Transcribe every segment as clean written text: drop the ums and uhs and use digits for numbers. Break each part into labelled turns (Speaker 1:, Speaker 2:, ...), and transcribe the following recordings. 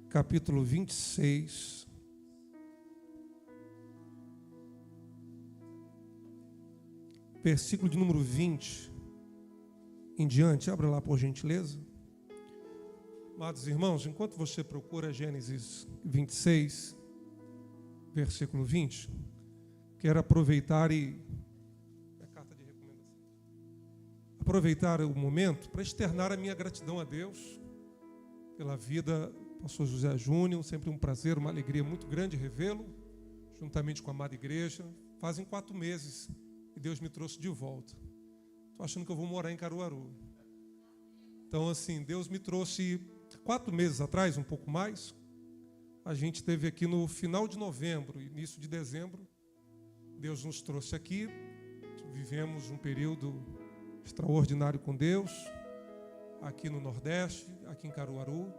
Speaker 1: capítulo 26, versículo de número 20 em diante. Abra lá, por gentileza. Amados irmãos, enquanto você procura Gênesis 26, versículo 20, quero aproveitar o momento para externar a minha gratidão a Deus pela vida do pastor José Júnior. Sempre um prazer, uma alegria muito grande revê-lo, juntamente com a amada igreja. Fazem 4 meses que Deus me trouxe de volta. Estou achando que eu vou morar em Caruaru. Então, assim, Deus me trouxe 4 meses atrás, um pouco mais. A gente esteve aqui no final de novembro, início de dezembro. Deus nos trouxe aqui. Vivemos um período extraordinário com Deus, aqui no Nordeste, aqui em Caruaru.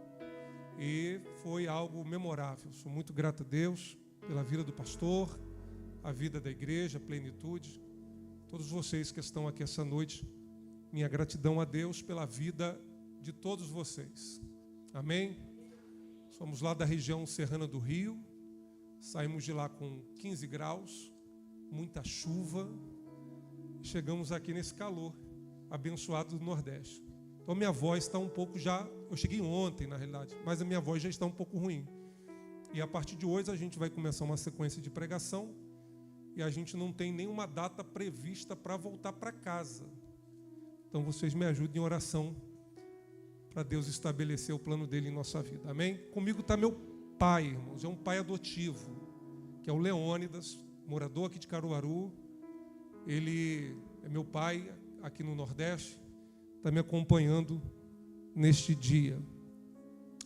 Speaker 1: E foi algo memorável. Sou muito grato a Deus pela vida do pastor, a vida da igreja, a plenitude. Todos vocês que estão aqui essa noite, minha gratidão a Deus pela vida de todos vocês. Amém? Somos lá da região serrana do Rio. Saímos de lá com 15 graus, muita chuva. Chegamos aqui nesse calor abençoado do Nordeste. Então minha voz está um pouco já... Eu cheguei ontem, na realidade, mas a minha voz já está um pouco ruim. E a partir de hoje a gente vai começar uma sequência de pregação. E a gente não tem nenhuma data prevista para voltar para casa. Então vocês me ajudem em oração para Deus estabelecer o plano dele em nossa vida. Amém? Comigo está meu pai, irmãos. É um pai adotivo, que é o Leônidas, morador aqui de Caruaru. Ele é meu pai aqui no Nordeste. Está me acompanhando neste dia.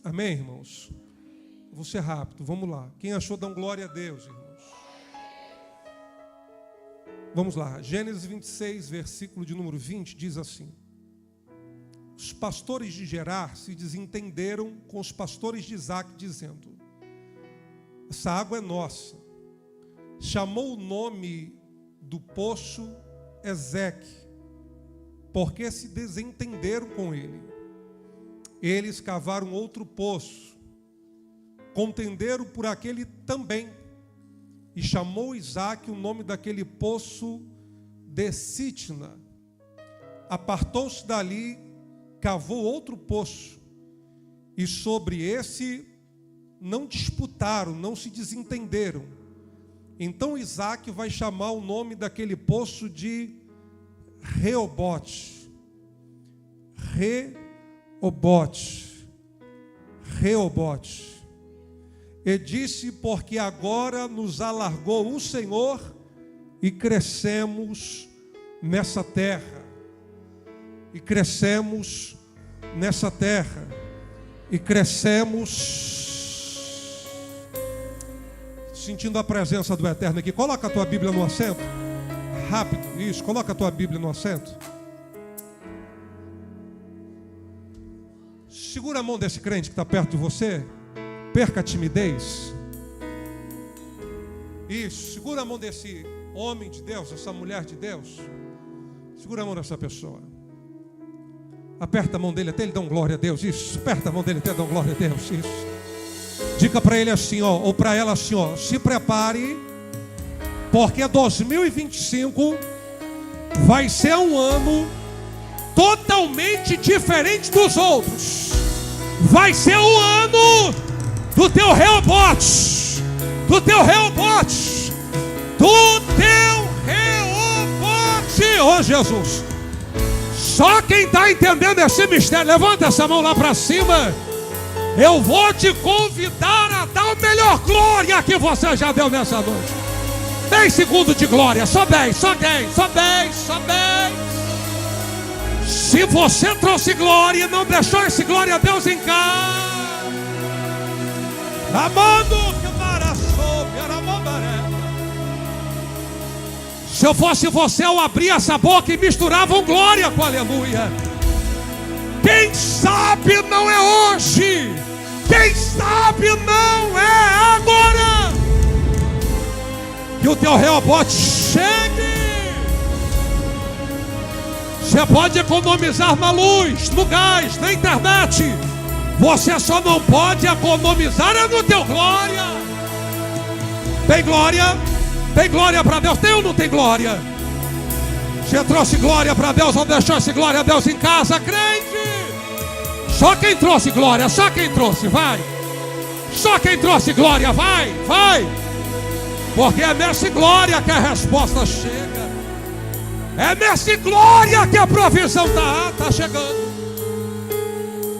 Speaker 1: Amém, irmãos? Vou ser rápido, vamos lá. Quem achou, dá glória a Deus, irmãos. Vamos lá. Gênesis 26, versículo de número 20, diz assim: os pastores de Gerar se desentenderam com os pastores de Isaac, dizendo: essa água é nossa. Chamou o nome do poço Ezeque, porque se desentenderam com ele. Eles cavaram outro poço, contenderam por aquele também, e chamou Isaac o nome daquele poço de Sitna. Apartou-se dali, cavou outro poço, e sobre esse não disputaram, não se desentenderam. Então Isaac vai chamar o nome daquele poço de Reobote. Reobote. E disse: porque agora nos alargou o Senhor e crescemos nessa terra. E crescemos nessa terra. E crescemos. Sentindo a presença do Eterno aqui. Coloca a tua Bíblia no assento. Rápido, isso. Coloca a tua Bíblia no assento. Segura a mão desse crente que está perto de você. Perca a timidez. Isso, segura a mão desse homem de Deus, essa mulher de Deus. Segura a mão dessa pessoa. Aperta a mão dele até ele dar um glória a Deus. Isso, aperta a mão dele até ele dar um glória a Deus. Isso. Diga para ele assim, ó, ou para ela assim, ó: se prepare, porque 2025 vai ser um ano totalmente diferente dos outros. Vai ser o ano do teu Reobote, do teu Reobote, do teu Reobote, ô Jesus. Só quem está entendendo esse mistério, levanta essa mão lá para cima. Eu vou te convidar a dar a melhor glória que você já deu nessa noite. 10 segundos de glória, só 10, só 10, só 10, só 10. Se você trouxe glória e não deixou esse glória a Deus em casa, amando que se eu fosse você, eu abria essa boca e misturava um glória com aleluia. Quem sabe não é hoje, quem sabe não é agora, que o teu Reobote chegue. Você pode economizar na luz, no gás, na internet. Você só não pode economizar no teu glória. Tem glória? Tem glória para Deus? Tem ou não tem glória? Você trouxe glória para Deus ou deixou esse glória a Deus em casa, crente? Só quem trouxe glória, só quem trouxe, vai. Só quem trouxe glória, vai, vai. Porque é nessa glória que a resposta chega. É nessa glória que a provisão está chegando.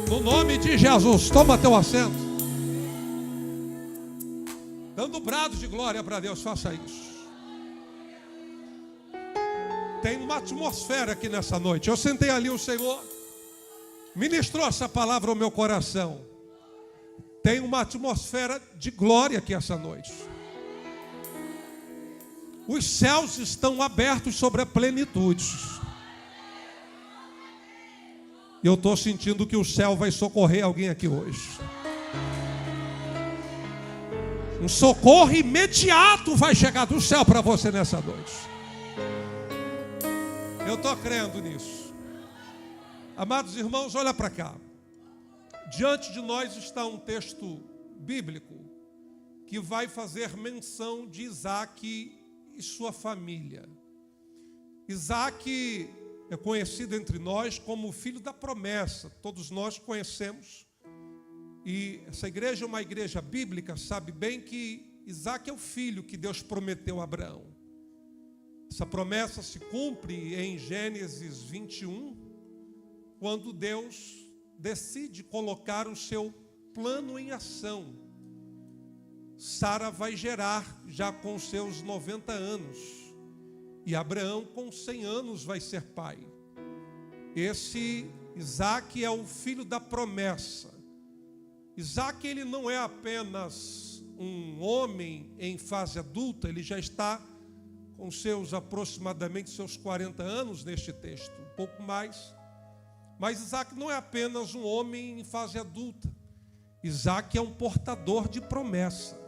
Speaker 1: No nome de Jesus, toma teu assento. Dando brado de glória para Deus, faça isso. Tem uma atmosfera aqui nessa noite. Eu sentei ali, o Senhor ministrou essa palavra ao meu coração. Tem uma atmosfera de glória aqui essa noite. Os céus estão abertos sobre a plenitude. E eu estou sentindo que o céu vai socorrer alguém aqui hoje. Um socorro imediato vai chegar do céu para você nessa noite. Eu estou crendo nisso. Amados irmãos, olha para cá. Diante de nós está um texto bíblico que vai fazer menção de Isaac e sua família. Isaac é conhecido entre nós como o filho da promessa. Todos nós conhecemos. E essa igreja é uma igreja bíblica, sabe bem que Isaac é o filho que Deus prometeu a Abraão. Essa promessa se cumpre em Gênesis 21, quando Deus decide colocar o seu plano em ação. Sara vai gerar já com seus 90 anos. E Abraão com 100 anos vai ser pai. Esse Isaac é o filho da promessa. Isaac, ele não é apenas um homem em fase adulta, ele já está com aproximadamente seus 40 anos neste texto, um pouco mais. Mas Isaac não é apenas um homem em fase adulta. Isaac é um portador de promessa.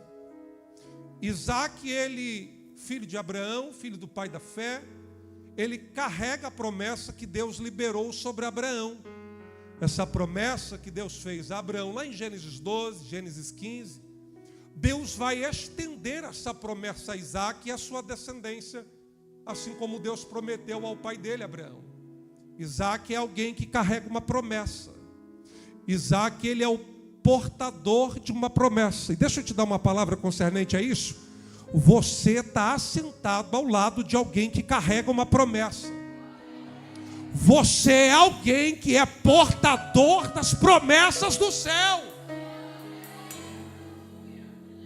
Speaker 1: Isaac, ele, filho de Abraão, filho do pai da fé, ele carrega a promessa que Deus liberou sobre Abraão. Essa promessa que Deus fez a Abraão, lá em Gênesis 12, Gênesis 15, Deus vai estender essa promessa a Isaac e a sua descendência, assim como Deus prometeu ao pai dele, Abraão. Isaac é alguém que carrega uma promessa. Isaac, ele é o portador de uma promessa. E deixa eu te dar uma palavra concernente a isso. Você está assentado ao lado de alguém que carrega uma promessa. Você é alguém que é portador das promessas do céu.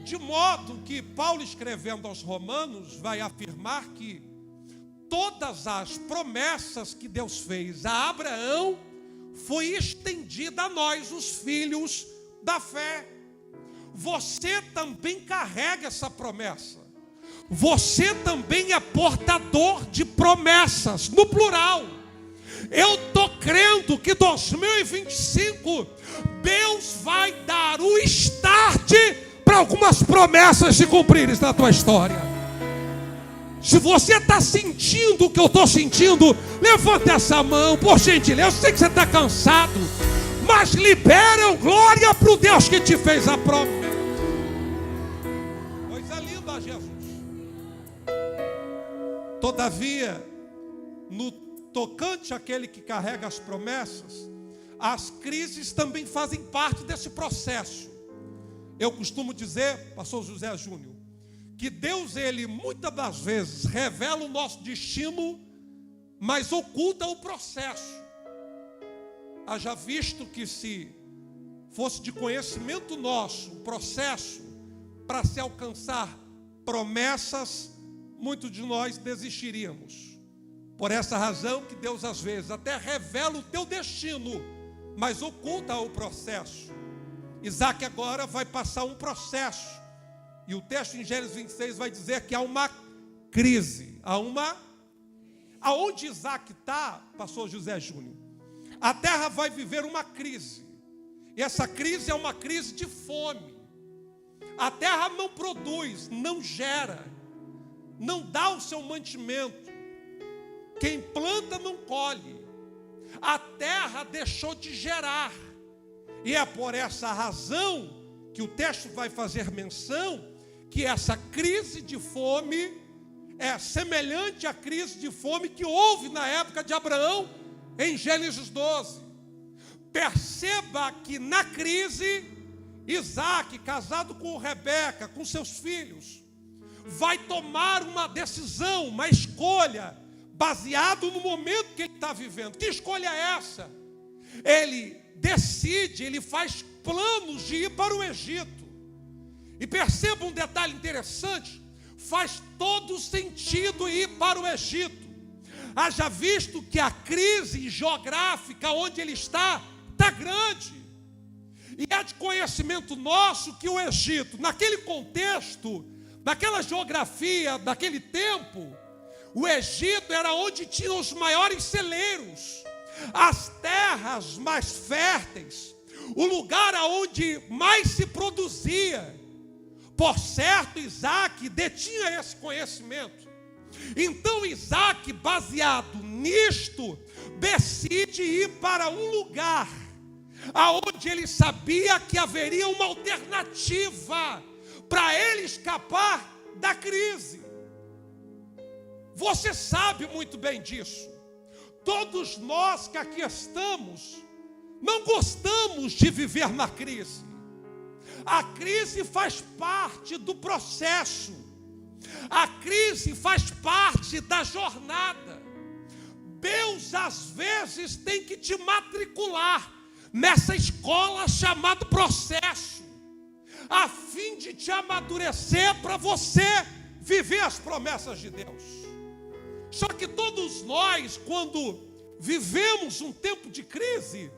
Speaker 1: De modo que Paulo, escrevendo aos Romanos, vai afirmar que todas as promessas que Deus fez a Abraão foi estendida a nós, os filhos da fé. Você também carrega essa promessa. Você também é portador de promessas, no plural. Eu estou crendo que 2025 Deus vai dar o start para algumas promessas se cumprirem na tua história. Se você está sentindo o que eu estou sentindo, levanta essa mão, por gentileza. Eu sei que você está cansado, mas libera glória para o Deus que te fez a promessa. Coisa linda, Jesus. Todavia, no tocante àquele que carrega as promessas, as crises também fazem parte desse processo. Eu costumo dizer, pastor José Júnior, que Deus, ele muitas das vezes revela o nosso destino, mas oculta o processo. Haja visto que se fosse de conhecimento nosso o processo para se alcançar promessas, muitos de nós desistiríamos. Por essa razão que Deus às vezes até revela o teu destino, mas oculta o processo. Isaac agora vai passar um processo. E o texto em Gênesis 26 vai dizer que há uma crise. Aonde Isaac está, pastor José Júnior, a terra vai viver uma crise. E essa crise é uma crise de fome. A terra não produz, não gera, não dá o seu mantimento. Quem planta não colhe. A terra deixou de gerar.
Speaker 2: E é por essa razão que o texto vai fazer menção que essa crise de fome é semelhante à crise de fome que houve na época de Abraão, em Gênesis 12. Perceba que na crise, Isaac, casado com Rebeca, com seus filhos, vai tomar uma decisão, uma escolha, baseado no momento que ele está vivendo. Que escolha é essa? Ele decide, ele faz planos de ir para o Egito. E perceba um detalhe interessante: faz todo sentido ir para o Egito. Haja visto que a crise geográfica onde ele está grande. E é de conhecimento nosso que o Egito, naquele contexto, naquela geografia, daquele tempo, o Egito era onde tinham os maiores celeiros, as terras mais férteis, o lugar onde mais se produzia. Por certo, Isaac detinha esse conhecimento. Então Isaac, baseado nisto, decide ir para um lugar aonde ele sabia que haveria uma alternativa para ele escapar da crise. Você sabe muito bem disso. Todos nós que aqui estamos não gostamos de viver na crise. A crise faz parte do processo. A crise faz parte da jornada. Deus às vezes tem que te matricular nessa escola chamada processo, a fim de te amadurecer para você viver as promessas de Deus. Só que todos nós, quando vivemos um tempo de crise,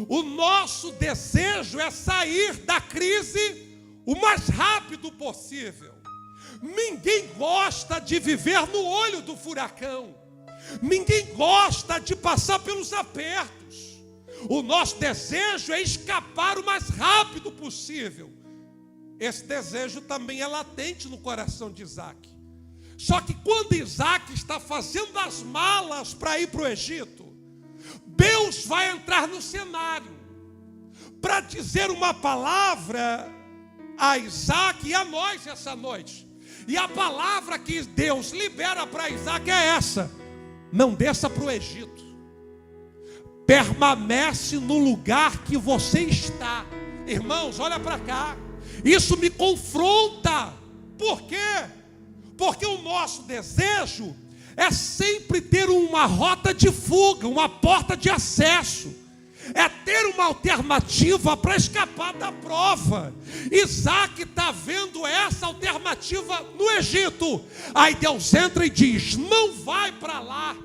Speaker 2: o nosso desejo é sair da crise o mais rápido possível. Ninguém gosta de viver no olho do furacão. Ninguém gosta de passar pelos apertos. O nosso desejo é escapar o mais rápido possível. Esse desejo também é latente no coração de Isaac. Só que quando Isaac está fazendo as malas para ir para o Egito, Deus vai entrar no cenário para dizer uma palavra a Isaac e a nós essa noite. E a palavra que Deus libera para Isaac é essa: não desça para o Egito. Permanece no lugar que você está. Irmãos, olha para cá. Isso me confronta. Por quê? Porque o nosso desejo é sempre ter uma rota de fuga, uma porta de acesso. É ter uma alternativa para escapar da prova. Isaac está vendo essa alternativa no Egito. Aí Deus entra e diz: não vai para lá.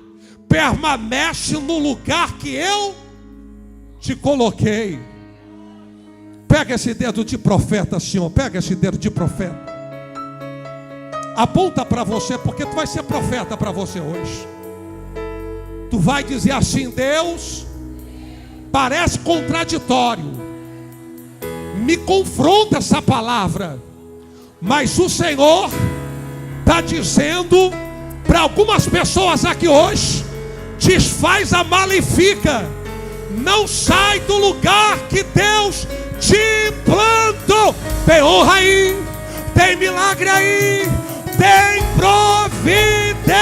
Speaker 2: Permanece no lugar que eu te coloquei. Pega esse dedo de profeta, Senhor. Pega esse dedo de profeta. Aponta para você, porque tu vai ser profeta para você hoje. Tu vai dizer assim: Deus, parece contraditório, me confronta essa palavra, mas o Senhor está dizendo para algumas pessoas aqui hoje: desfaz a mala e fica. Não sai do lugar que Deus te plantou. Tem honra aí, tem milagre aí, tem providência.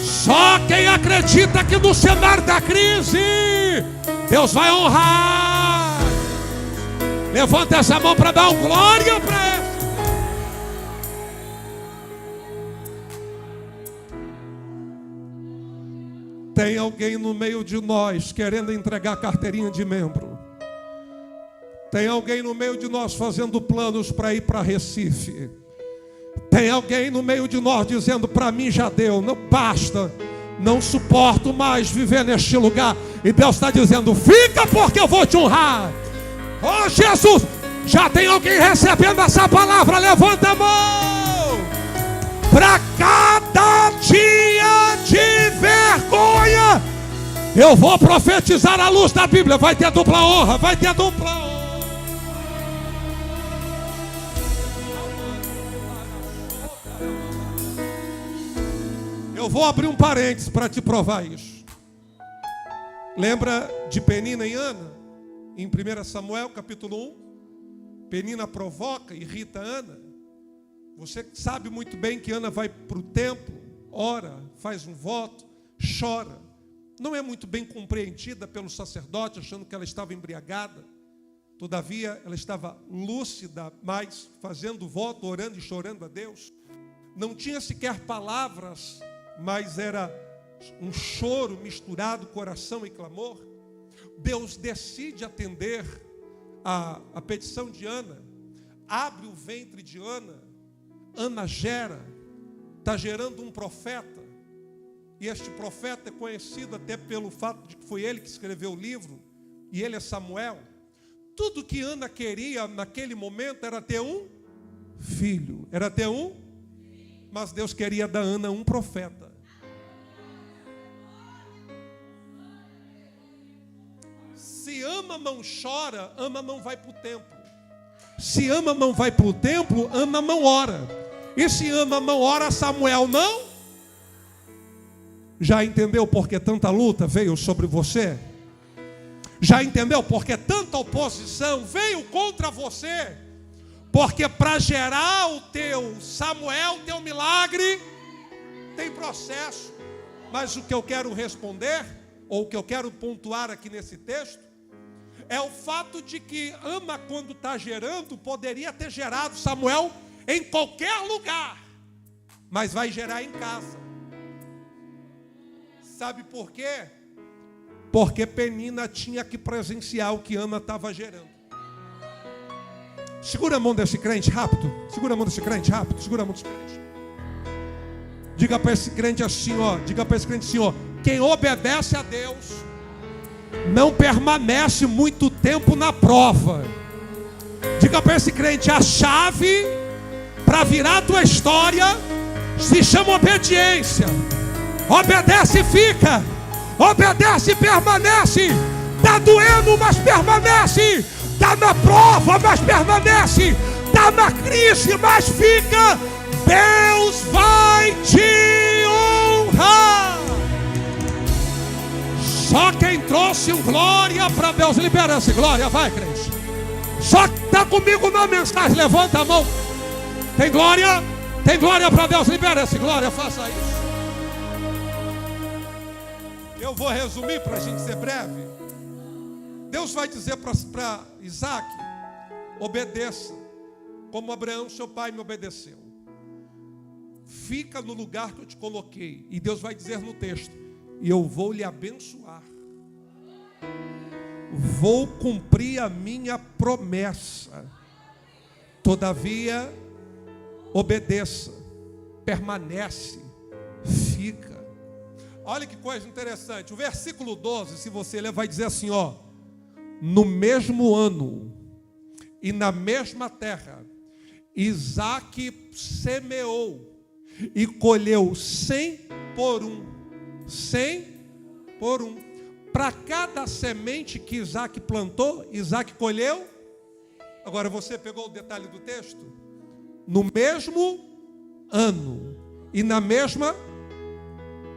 Speaker 2: Só quem acredita que no cenário da crise Deus vai honrar, levanta essa mão para dar um glória para ele. Tem alguém no meio de nós querendo entregar carteirinha de membro. Tem alguém no meio de nós fazendo planos para ir para Recife. Tem alguém no meio de nós dizendo: para mim já deu, não basta, não suporto mais viver neste lugar. E Deus está dizendo: fica, porque eu vou te honrar. Oh Jesus, já tem alguém recebendo essa palavra? Levanta a mão. Para cada dia de vergonha, eu vou profetizar a luz da Bíblia. Vai ter dupla honra, vai ter dupla honra. Eu vou abrir um parênteses para te provar isso. Lembra de Penina e Ana? Em 1 Samuel, capítulo 1. Penina provoca, irrita Ana. Você sabe muito bem que Ana vai para o templo, ora, faz um voto, chora. Não é muito bem compreendida pelo sacerdote, achando que ela estava embriagada. Todavia, ela estava lúcida, mas fazendo voto, orando e chorando a Deus. Não tinha sequer palavras, mas era um choro misturado, coração e clamor. Deus decide atender a petição de Ana, abre o ventre de Ana, Ana gera, está gerando um profeta, e este profeta é conhecido até pelo fato de que foi ele que escreveu o livro, e ele é Samuel. Tudo que Ana queria naquele momento era ter um filho, mas Deus queria da Ana um profeta. Se Ana não chora, Ana não vai para o templo. Se Ana não vai para o templo, Ana não ora. E se Ana não ora, Samuel não. Já entendeu por que tanta luta veio sobre você? Já entendeu por que tanta oposição veio contra você? Porque para gerar o teu Samuel, teu milagre, tem processo. Mas o que eu quero responder, ou o que eu quero pontuar aqui nesse texto, é o fato de que Ana, quando está gerando, poderia ter gerado Samuel em qualquer lugar, mas vai gerar em casa. Sabe por quê? Porque Penina tinha que presenciar o que Ana estava gerando. Segura a mão desse crente rápido. Segura a mão desse crente rápido. Segura a mão desse crente. Diga para esse crente assim, ó. Diga para esse crente assim, ó. Quem obedece a Deus não permanece muito tempo na prova. Diga para esse crente: a chave para virar a tua história se chama obediência. Obedece e fica. Obedece e permanece. Está doendo, mas permanece. Está na prova, mas permanece. Está na crise, mas fica. Deus vai te honrar. Só quem trouxe um glória para Deus, libera essa glória, vai, crente. Só que está comigo na mensagem, levanta a mão. Tem glória para Deus, libera essa glória, faça isso. Eu vou resumir para a gente ser breve. Deus vai dizer para Isaac: obedeça, como Abraão, seu pai, me obedeceu. Fica no lugar que eu te coloquei. E Deus vai dizer no texto: e eu vou lhe abençoar. Vou cumprir a minha promessa. Todavia, obedeça, permanece, fica. Olha que coisa interessante. O versículo 12, se você ler, vai dizer assim, ó: no mesmo ano e na mesma terra, Isaac semeou e colheu 100 por 1. 100 por 1. Para cada semente que Isaac plantou, Isaac colheu. Agora você pegou o detalhe do texto? No mesmo ano e na mesma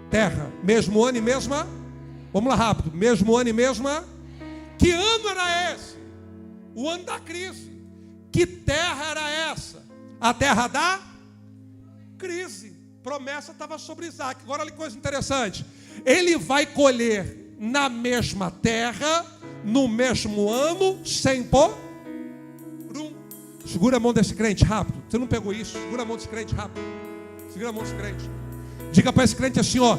Speaker 2: terra. Mesmo ano e mesma. Vamos lá rápido. Mesmo ano e mesma. Que ano era esse? O ano da crise. Que terra era essa? A terra da crise. Promessa estava sobre Isaac. Agora olha que coisa interessante. Ele vai colher na mesma terra, no mesmo ano, 100 por 1. Segura a mão desse crente rápido. Você não pegou isso? Segura a mão desse crente rápido. Segura a mão desse crente. Diga para esse crente assim, ó: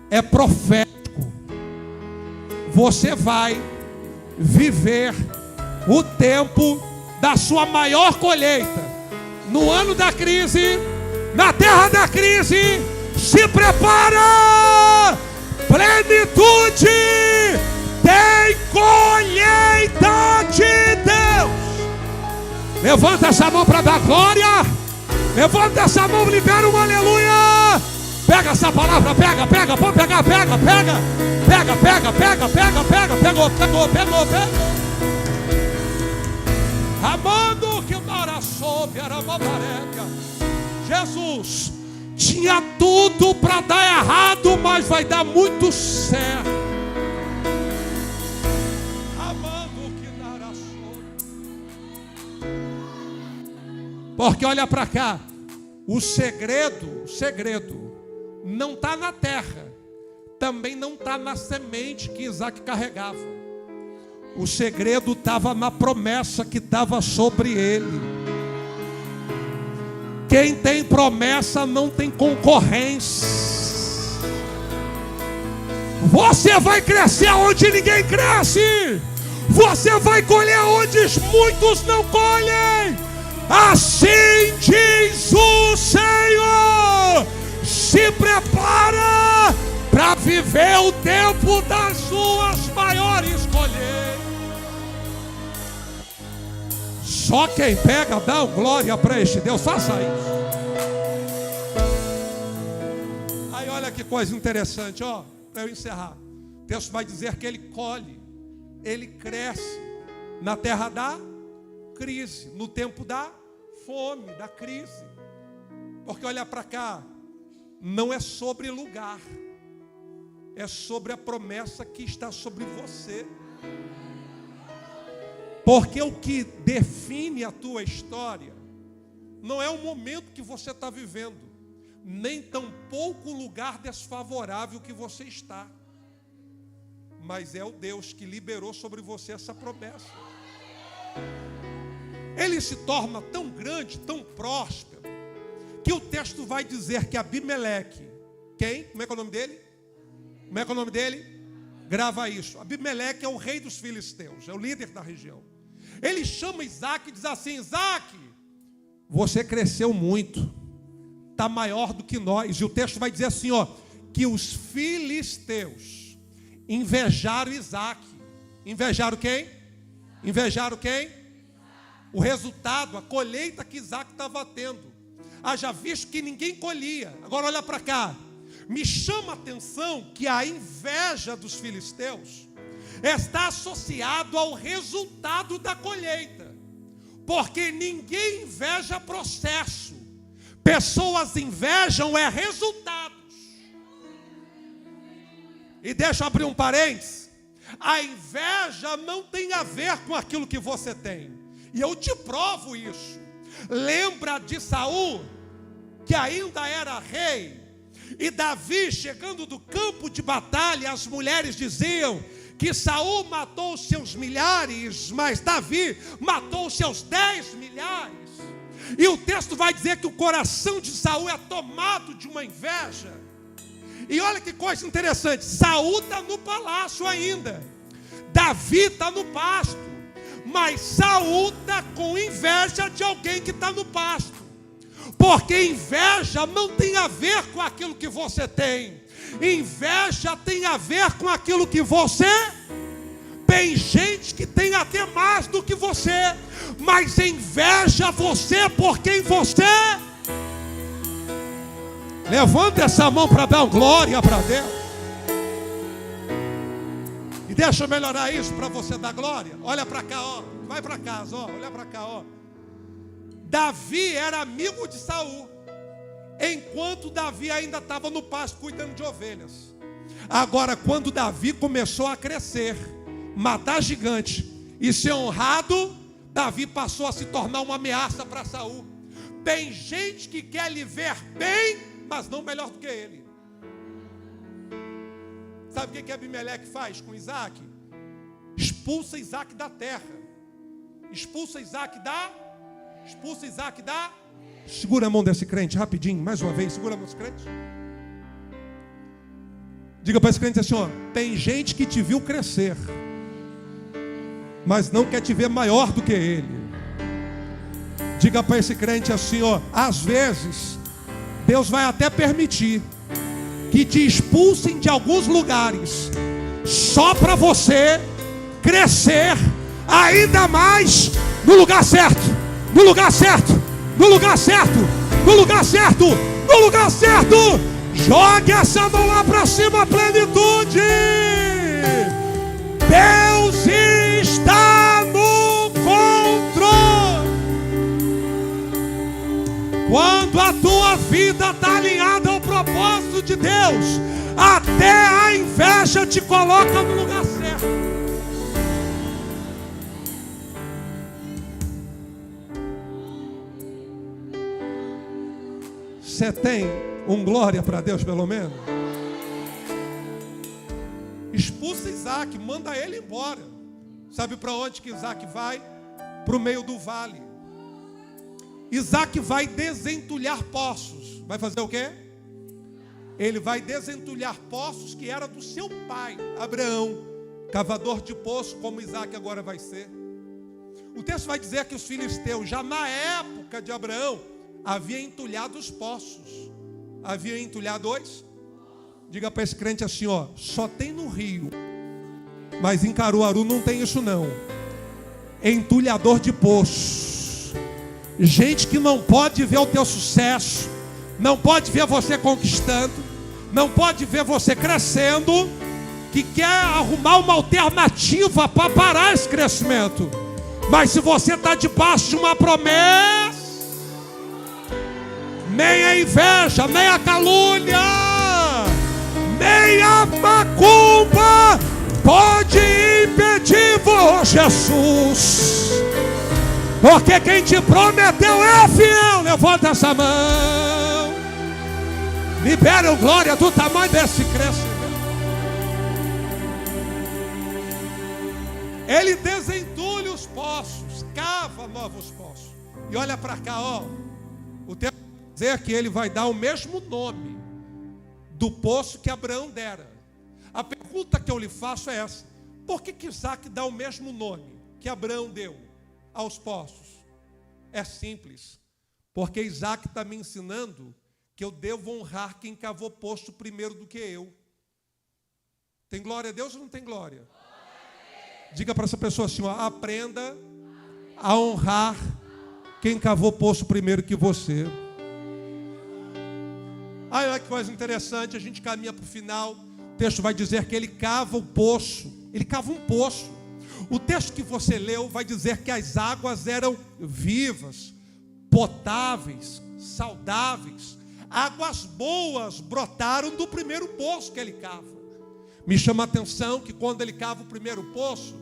Speaker 2: é profético. Você vai viver o tempo da sua maior colheita. No ano da crise, na terra da crise, se prepara! Plenitude, tem colheita de Deus. Levanta essa mão para dar glória. Levanta essa mão, libera um aleluia. Pega essa palavra, pega, pode pegar, pega. Pegou. Amando que mora sob a ramabareca. Jesus tinha tudo para dar errado, mas vai dar muito certo. Porque olha para cá, o segredo não está na terra, também não está na semente que Isaac carregava. O segredo estava na promessa que estava sobre ele. Quem tem promessa não tem concorrência. Você vai crescer onde ninguém cresce. Você vai colher onde muitos não colhem. Assim diz o Senhor. Se prepara para viver o tempo das suas maiores colheitas. Só quem pega dá glória para este Deus. Faça isso. Aí olha que coisa interessante, ó, para eu encerrar. O texto vai dizer que ele colhe, ele cresce na terra da crise, no tempo da fome, da crise. Porque olha para cá, não é sobre lugar, é sobre a promessa que está sobre você. Porque o que define a tua história não é o momento que você está vivendo, nem tampouco o lugar desfavorável que você está, mas é o Deus que liberou sobre você essa promessa. Ele se torna tão grande, tão próspero, que o texto vai dizer que Abimeleque, quem? Como é que é o nome dele? Como é que é o nome dele? Grava isso. Abimeleque é o rei dos filisteus, é o líder da região. Ele chama Isaac e diz assim: Isaac, você cresceu muito, está maior do que nós. E o texto vai dizer assim, ó, que os filisteus invejaram Isaac. Invejaram quem? Invejaram quem? O resultado, a colheita que Isaac estava tendo. Haja visto que ninguém colhia. Agora olha para cá. Me chama a atenção que a inveja dos filisteus está associado ao resultado da colheita. Porque ninguém inveja processo. Pessoas invejam resultados. E deixa eu abrir um parênteses. A inveja não tem a ver com aquilo que você tem. E eu te provo isso. Lembra de Saul, que ainda era rei, e Davi chegando do campo de batalha, as mulheres diziam que Saul matou os seus milhares, mas Davi matou os seus 10 milhares. E o texto vai dizer que o coração de Saul é tomado de uma inveja. E olha que coisa interessante, Saul está no palácio ainda, Davi está no pasto, mas Saul está com inveja de alguém que está no pasto. Porque inveja não tem a ver com aquilo que você tem. Inveja tem a ver com aquilo que você tem. Gente que tem até mais do que você, mas inveja você por quem você. Levanta essa mão para dar glória para Deus. E deixa eu melhorar isso para você dar glória. Olha para cá, ó. Vai para casa, ó. Olha para cá, ó. Davi era amigo de Saul, enquanto Davi ainda estava no pasto cuidando de ovelhas. Agora, quando Davi começou a crescer, matar gigante e ser honrado, Davi passou a se tornar uma ameaça para Saul. Tem gente que quer lhe ver bem, mas não melhor do que ele. Sabe o que Abimeleque faz com Isaac? Expulsa Isaac da terra. Expulsa Isaac da... Segura a mão desse crente rapidinho, mais uma vez. Segura a mão desse crente. Diga para esse crente assim, ó: tem gente que te viu crescer, mas não quer te ver maior do que ele. Diga para esse crente assim, ó: às vezes Deus vai até permitir que te expulsem de alguns lugares, só para você crescer ainda mais no lugar certo. No lugar certo, no lugar certo, no lugar certo, no lugar certo. Jogue essa mão lá para cima, plenitude. Deus está no controle. Quando a tua vida está alinhada ao propósito de Deus, até a inveja te coloca no lugar certo. Você tem um glória para Deus pelo menos? Expulsa Isaac, manda ele embora. Sabe para onde que Isaac vai? Para o meio do vale. Isaac vai desentulhar poços. Vai fazer o quê? Ele vai desentulhar poços que era do seu pai, Abraão, cavador de poço, como Isaac agora vai ser. O texto vai dizer que os filisteus, já na época de Abraão, haviam entulhado os poços. Haviam entulhado dois. Diga para esse crente assim, ó, só tem no Rio, mas em Caruaru não tem isso não. Entulhador de poço. Gente que não pode ver o teu sucesso, não pode ver você conquistando, não pode ver você crescendo, que quer arrumar uma alternativa para parar esse crescimento. Mas se você está debaixo de uma promessa, nem a inveja, nem a calúnia, nem a macumba pode impedir você, Jesus. Porque quem te prometeu é fiel. Levanta essa mão. Libere o glória do tamanho desse crescimento. Ele desentulha os poços, cava novos poços. E olha para cá, ó. O texto vai dizer que ele vai dar o mesmo nome do poço que Abraão dera. A pergunta que eu lhe faço é essa: por que Isaac dá o mesmo nome que Abraão deu aos poços? É simples, porque Isaac está me ensinando que eu devo honrar quem cavou poço primeiro do que eu. Tem glória a Deus ou não tem glória? Diga para essa pessoa assim, ó, aprenda a honrar quem cavou poço primeiro que você. Olha que coisa interessante, a gente caminha para o final. O texto vai dizer que ele cava o poço. Ele cava um poço. O texto que você leu vai dizer que as águas eram vivas, potáveis, saudáveis. Águas boas brotaram do primeiro poço que ele cava. Me chama a atenção que quando ele cava o primeiro poço,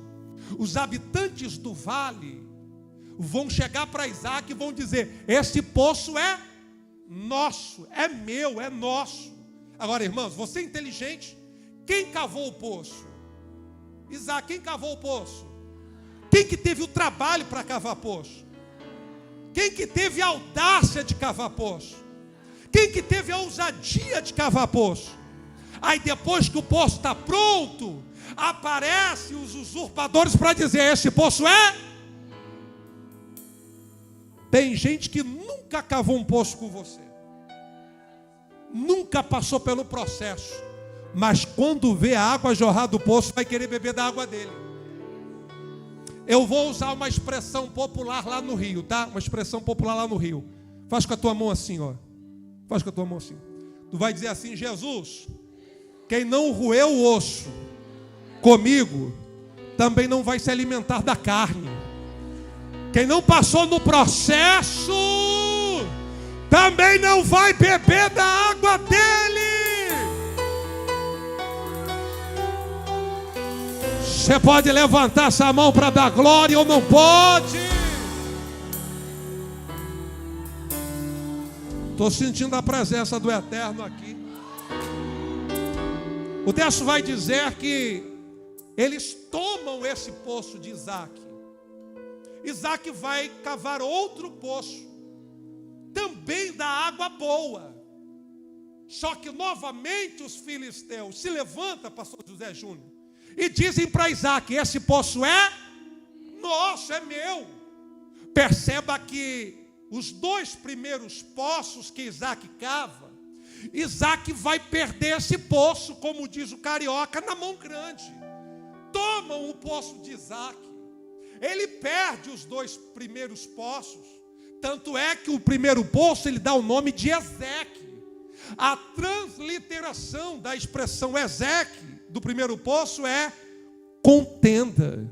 Speaker 2: os habitantes do vale vão chegar para Isaac e vão dizer: esse poço é nosso, é meu, é nosso. Agora, irmãos, você é inteligente. Quem cavou o poço? Isaac. Quem cavou o poço? Quem que teve o trabalho para cavar poço? Quem que teve a audácia de cavar poço? Quem que teve a ousadia de cavar poço? Aí depois que o poço está pronto, aparecem os usurpadores para dizer: esse poço é... Tem gente que nunca cavou um poço com você, nunca passou pelo processo, mas quando vê a água jorrar do poço, vai querer beber da água dele. Eu vou usar uma expressão popular lá no Rio, tá? Uma expressão popular lá no Rio. Faz com a tua mão assim, ó. Faz com a tua mão assim. Tu vai dizer assim: Jesus, quem não roeu o osso comigo, também não vai se alimentar da carne. Quem não passou no processo, também não vai beber da água dele. Você pode levantar essa mão para dar glória ou não pode? Estou sentindo a presença do Eterno aqui. O texto vai dizer que eles tomam esse poço de Isaac. Isaac vai cavar outro poço, também da água boa. Só que novamente os filisteus se levantam, pastor José Júnior, e dizem para Isaac: esse poço é nosso, é meu. Perceba que os dois primeiros poços que Isaac cava, Isaac vai perder esse poço, como diz o carioca, na mão grande. Tomam o poço de Isaac. Ele perde os dois primeiros poços. Tanto é que o primeiro poço ele dá o nome de Ezeque. A transliteração da expressão Ezeque do primeiro poço é contenda.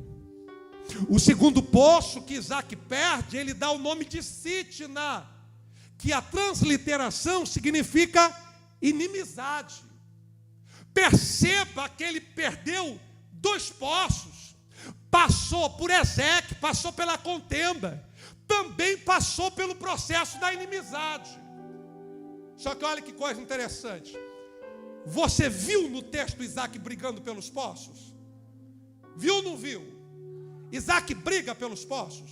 Speaker 2: O segundo poço que Isaac perde, ele dá o nome de Sitna, que a transliteração significa inimizade. Perceba que ele perdeu dois poços. Passou por Ezeque, passou pela contenda, também passou pelo processo da inimizade. Só que olha que coisa interessante. Você viu no texto Isaac brigando pelos poços? Viu ou não viu? Isaac briga pelos poços.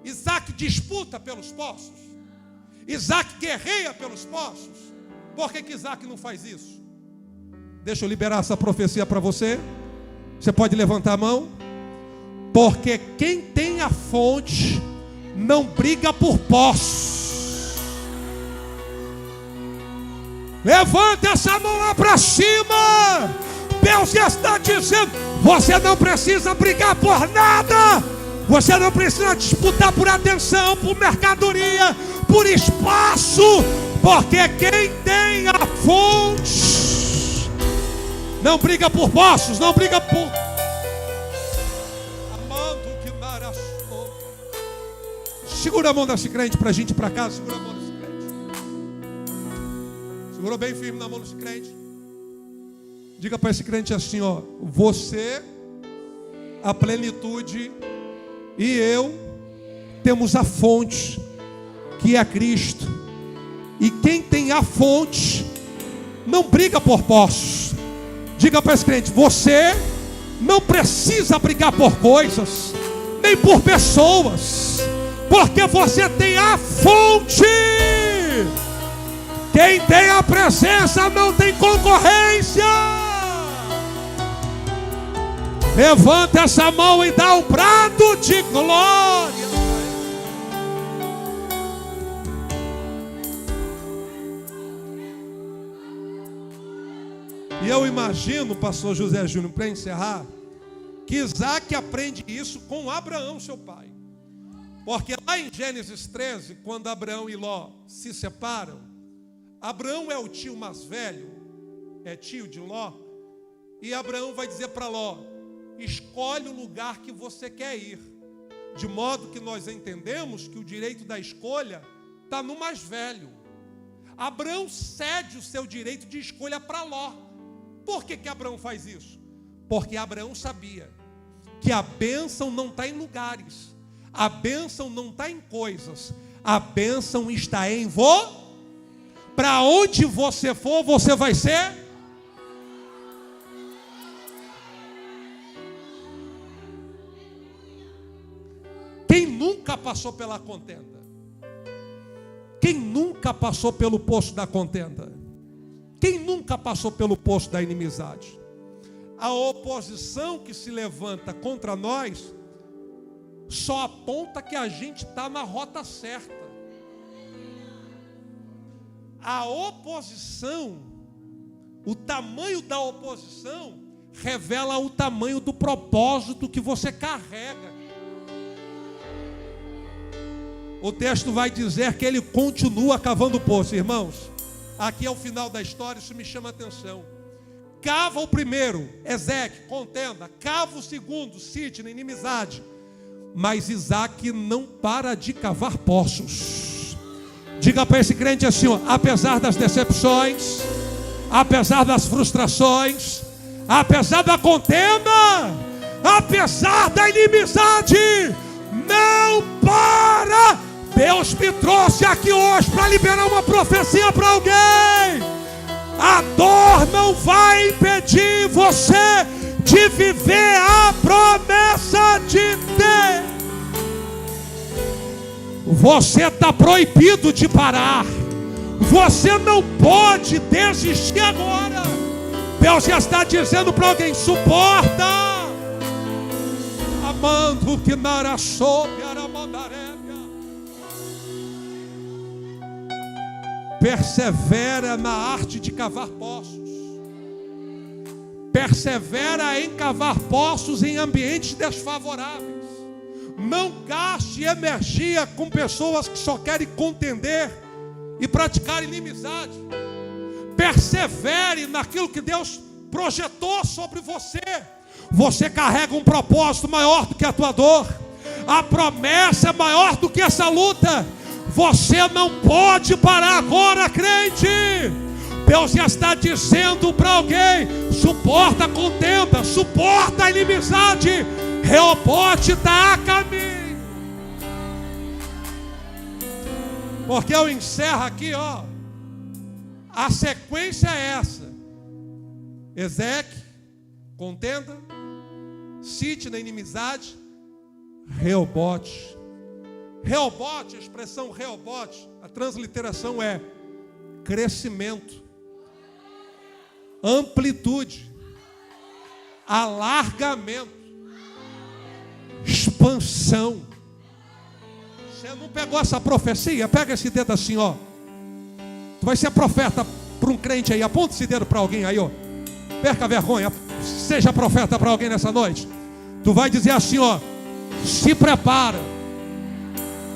Speaker 2: Isaac disputa pelos poços. Isaac guerreia pelos poços. Por que Isaac não faz isso? Deixa eu liberar essa profecia para você. Você pode levantar a mão. Porque quem tem a fonte não briga por poços. Levanta essa mão lá para cima. Deus já está dizendo: você não precisa brigar por nada. Você não precisa disputar por atenção, por mercadoria, por espaço. Porque quem tem a fonte não briga por poços, não briga por... Amando que naraçou. Segura a mão desse crente para a gente ir para casa. Segura a mão desse crente. Segurou bem firme na mão desse crente. Diga para esse crente assim, ó: você, a plenitude, e eu temos a fonte, que é Cristo. E quem tem a fonte não briga por poços. Diga para esse crente: você não precisa brigar por coisas, nem por pessoas, porque você tem a fonte. Quem tem a presença não tem concorrência. Levanta essa mão e dá um brado de glória. E eu imagino, pastor José Júnior, para encerrar, que Isaac aprende isso com Abraão, seu pai. Porque lá em Gênesis 13, quando Abraão e Ló se separam, Abraão é o tio mais velho, é tio de Ló, e Abraão vai dizer para Ló: escolhe o lugar que você quer ir. De modo que nós entendemos que o direito da escolha está no mais velho. Abraão cede o seu direito de escolha para Ló. Por que Abraão faz isso? Porque Abraão sabia que a bênção não está em lugares, a bênção não está em coisas, a bênção está em você. Para onde você for, você vai ser. Quem nunca passou pela contenda? Quem nunca passou pelo poço da contenda? Quem nunca passou pelo poço da inimizade? A oposição que se levanta contra nós só aponta que a gente está na rota certa. A oposição, o tamanho da oposição, revela o tamanho do propósito que você carrega. O texto vai dizer que ele continua cavando o poço. Irmãos, aqui é o final da história, isso me chama a atenção. Cava o primeiro, Ezequiel, contenda. Cava o segundo, Sidney, inimizade. Mas Isaac não para de cavar poços. Diga para esse crente assim, ó: apesar das decepções, apesar das frustrações, apesar da contenda, apesar da inimizade, não para. Deus me trouxe aqui hoje para liberar uma profecia para alguém. A dor não vai impedir você de viver a promessa de Deus. Você está proibido de parar. Você não pode desistir agora. Deus já está dizendo para alguém: suporta. Amando que naraçou, persevera na arte de cavar poços. Persevera em cavar poços em ambientes desfavoráveis. Não gaste energia com pessoas que só querem contender e praticar inimizade. Persevere naquilo que Deus projetou sobre você. Você carrega um propósito maior do que a tua dor. A promessa é maior do que essa luta. Você não pode parar agora, crente. Deus já está dizendo para alguém: suporta a contenda, suporta a inimizade. Reobote está a caminho. Porque eu encerro aqui, ó, A sequência é essa: Ezeque, contenda; Sitna, inimizade; Reobote. Reobote, a expressão Reobote, a transliteração é crescimento, amplitude, alargamento, expansão. Você não pegou essa profecia? Pega esse dedo assim, ó. Tu vai ser profeta para um crente aí. Aponta esse dedo para alguém aí, ó. Perca a vergonha. Seja profeta para alguém nessa noite. Tu vai dizer assim, ó: se prepara,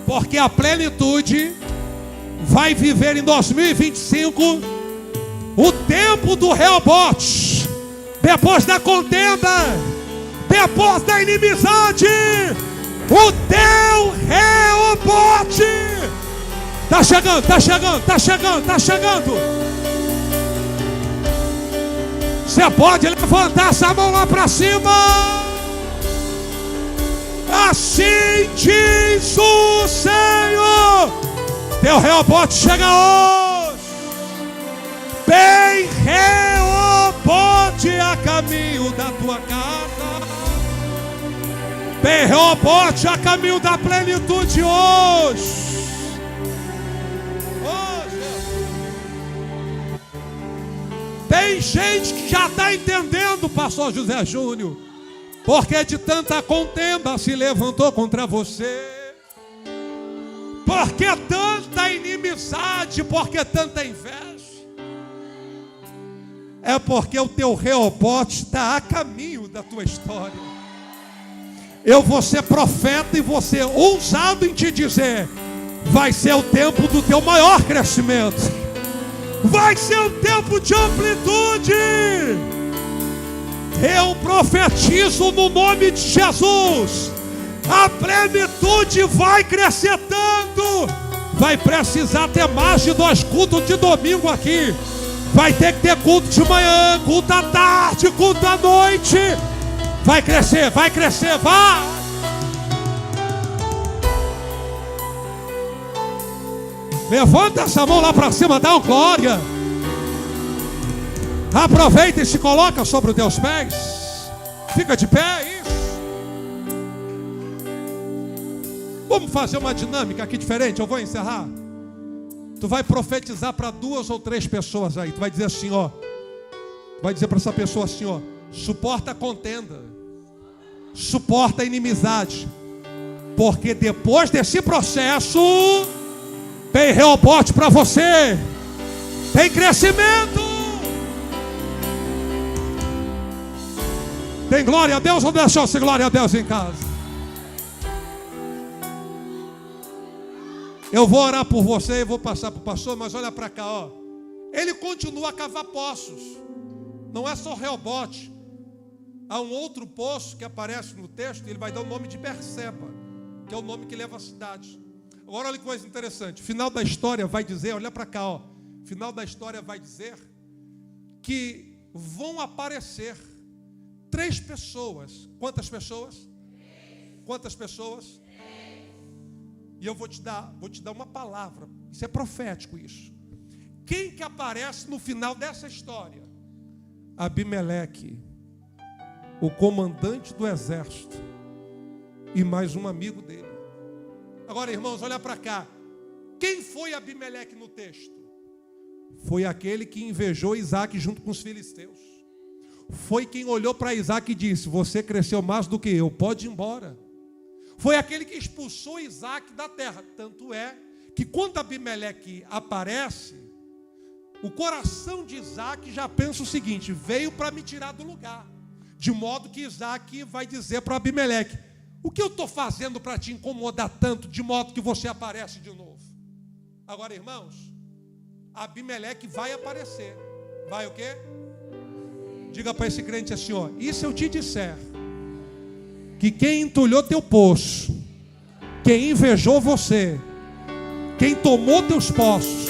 Speaker 2: porque a plenitude vai viver em 2025 o tempo do Reobote. Depois da contenda, depois da inimizade, o teu Reobote está chegando, está chegando, está chegando, está chegando. Você pode levantar essa mão lá para cima. Assim diz o Senhor: teu Reobote chega hoje. Bem Reobote a caminho da tua casa. Bem Reobote a caminho da plenitude hoje. Tem gente que já está entendendo, pastor José Júnior, porque de tanta contenda se levantou contra você, porque tanta inimizade, porque tanta inveja. É porque o teu Reobote está a caminho da tua história. Eu vou ser profeta e vou ser ousado em te dizer: vai ser o tempo do teu maior crescimento. Vai ser um tempo de amplitude. Eu profetizo no nome de Jesus: a plenitude vai crescer tanto. Vai precisar ter mais de 2 cultos de domingo aqui. Vai ter que ter culto de manhã, culto à tarde, culto à noite. Vai crescer, vai crescer, vai. Levanta essa mão lá para cima, dá uma glória. Aproveita e se coloca sobre os teus pés. Fica de pé, isso. Vamos fazer uma dinâmica aqui diferente, eu vou encerrar. Tu vai profetizar para 2 ou 3 pessoas aí. Tu vai dizer assim, ó. Tu vai dizer para essa pessoa assim, ó: suporta a contenda, suporta a inimizade, porque depois desse processo tem Reobote para você. Tem crescimento. Tem glória a Deus ou deixou-se glória a Deus em casa? Eu vou orar por você e vou passar para o pastor, mas olha para cá, ó. Ele continua a cavar poços. Não é só Reobote. Há um outro poço que aparece no texto, e ele vai dar o nome de Berseba, que é o nome que leva à cidade. Agora olha que coisa interessante. O final da história vai dizer, olha para cá, ó. O final da história vai dizer que vão aparecer 3 pessoas. Quantas pessoas? 3. Quantas pessoas? 3. E eu vou te dar uma palavra. Isso é profético, isso. Quem que aparece no final dessa história? Abimeleque, o comandante do exército, e mais um amigo dele. Agora, irmãos, olha para cá. Quem foi Abimeleque no texto? Foi aquele que invejou Isaac junto com os filisteus. Foi quem olhou para Isaac e disse: você cresceu mais do que eu, pode ir embora. Foi aquele que expulsou Isaac da terra. Tanto é que quando Abimeleque aparece, o coração de Isaac já pensa o seguinte: veio para me tirar do lugar. De modo que Isaac vai dizer para Abimeleque: o que eu estou fazendo para te incomodar tanto, de modo que você aparece de novo? Agora, irmãos, Abimeleque vai aparecer. Vai o quê? Diga para esse crente assim, ó: e se eu te disser que quem entulhou teu poço, quem invejou você, quem tomou teus poços,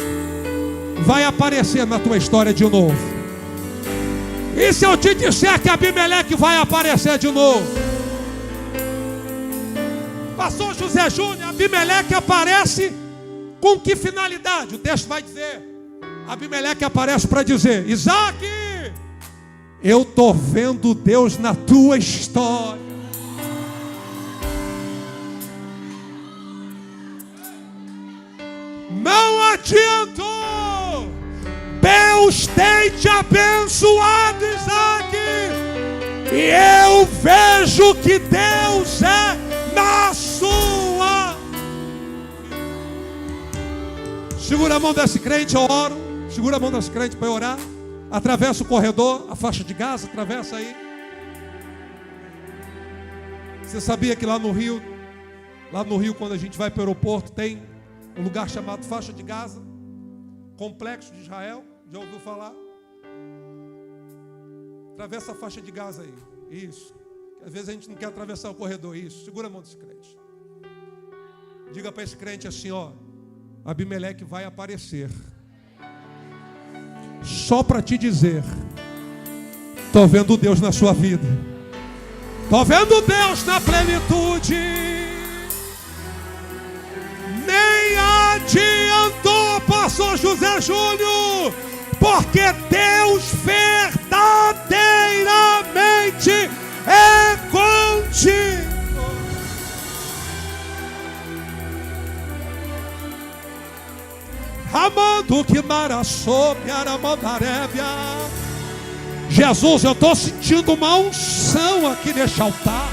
Speaker 2: vai aparecer na tua história de novo? E se eu te disser que Abimeleque vai aparecer de novo? Pastor José Júnior, Abimeleque aparece com que finalidade? O texto vai dizer: Abimeleque aparece para dizer: Isaac, eu estou vendo Deus na tua história. Não adiantou. Deus tem te abençoado, Isaac. E eu vejo que Deus é na sua. Segura a mão desse crente, eu oro. Segura a mão desse crente para eu orar. Atravessa o corredor, a faixa de Gaza, atravessa aí. Você sabia que lá no Rio, quando a gente vai para o aeroporto, tem um lugar chamado faixa de Gaza, complexo de Israel? Já ouviu falar? Atravessa a faixa de Gaza aí. Isso. Às vezes a gente não quer atravessar o corredor. Isso. Segura a mão desse crente. Diga para esse crente assim, ó: Abimeleque vai aparecer. Só para te dizer: estou vendo Deus na sua vida. Estou vendo Deus na plenitude. Nem adiantou, pastor José Júnior, porque Deus verdadeiramente é contigo. Amando que maraçobe, aramandarévia. Jesus, eu estou sentindo uma unção aqui neste altar.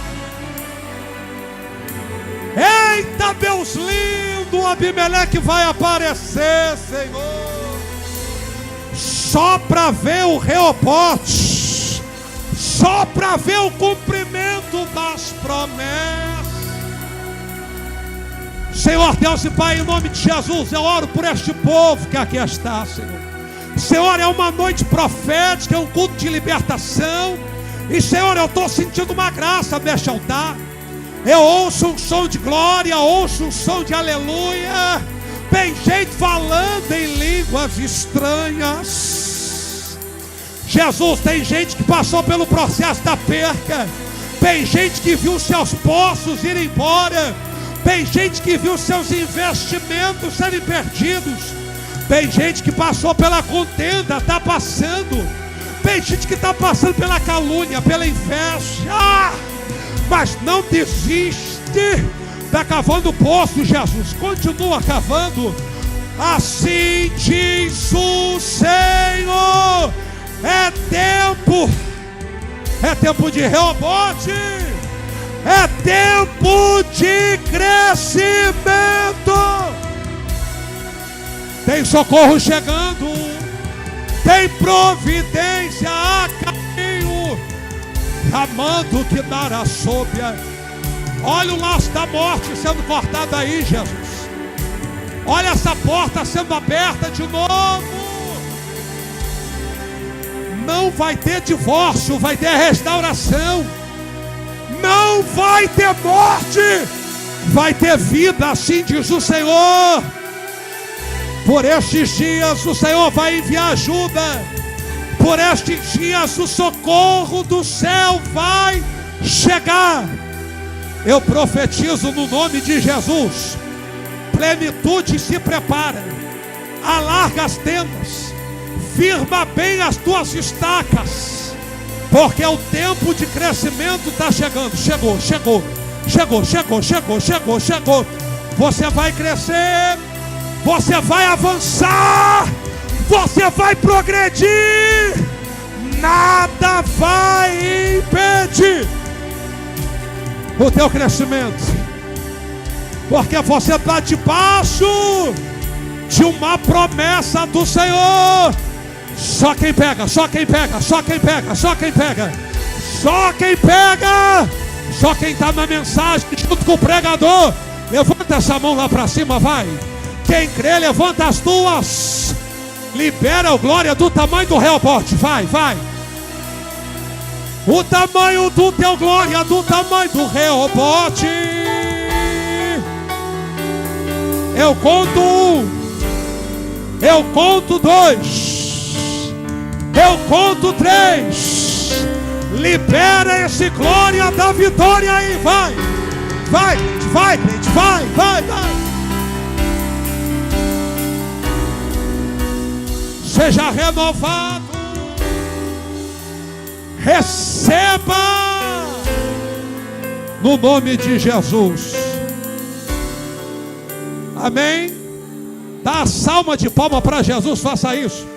Speaker 2: Eita, Deus lindo, Abimeleque vai aparecer, Senhor. Só para ver o Reobote, só para ver o cumprimento das promessas. Senhor Deus e Pai, em nome de Jesus, eu oro por este povo que aqui está, Senhor. Senhor, é uma noite profética, é um culto de libertação. E Senhor, eu estou sentindo uma graça neste altar. Eu ouço um som de glória, ouço um som de aleluia. Tem gente falando em línguas estranhas. Jesus, tem gente que passou pelo processo da perca. Tem gente que viu seus poços irem embora. Tem gente que viu seus investimentos serem perdidos. Tem gente que passou pela contenda, está passando. Tem gente que está passando pela calúnia, pela inveja. Mas não desiste. Está cavando poço, Jesus. Continua cavando. Assim diz o Senhor. É tempo de Reobote. É tempo de crescimento. Tem socorro chegando. Tem providência a caminho. Amando que dará sóbia. Olha o laço da morte sendo cortado aí, Jesus. Olha essa porta sendo aberta de novo. Não vai ter divórcio, vai ter restauração. Não vai ter morte, vai ter vida, assim diz o Senhor. Por estes dias o Senhor vai enviar ajuda. Por estes dias o socorro do céu vai chegar. Eu profetizo no nome de Jesus. Plenitude se prepara. Alarga as tendas. Firma bem as tuas estacas. Porque o tempo de crescimento está chegando. Chegou. Você vai crescer. Você vai avançar. Você vai progredir. Nada vai impedir o teu crescimento. Porque você está debaixo de uma promessa do Senhor. Só quem pega. Só quem está na mensagem junto com o pregador. Levanta essa mão lá para cima, vai. Quem crê, levanta as tuas. Libera a glória do tamanho do Reobote. Vai. O tamanho do teu glória, do tamanho do Reobote. Eu conto 1. Eu conto 2. Eu conto 3. Libera esse glória da vitória aí. Vai, crente, vai. seja renovado. Receba no nome de Jesus. Amém? Dá a salva de palma para Jesus, faça isso.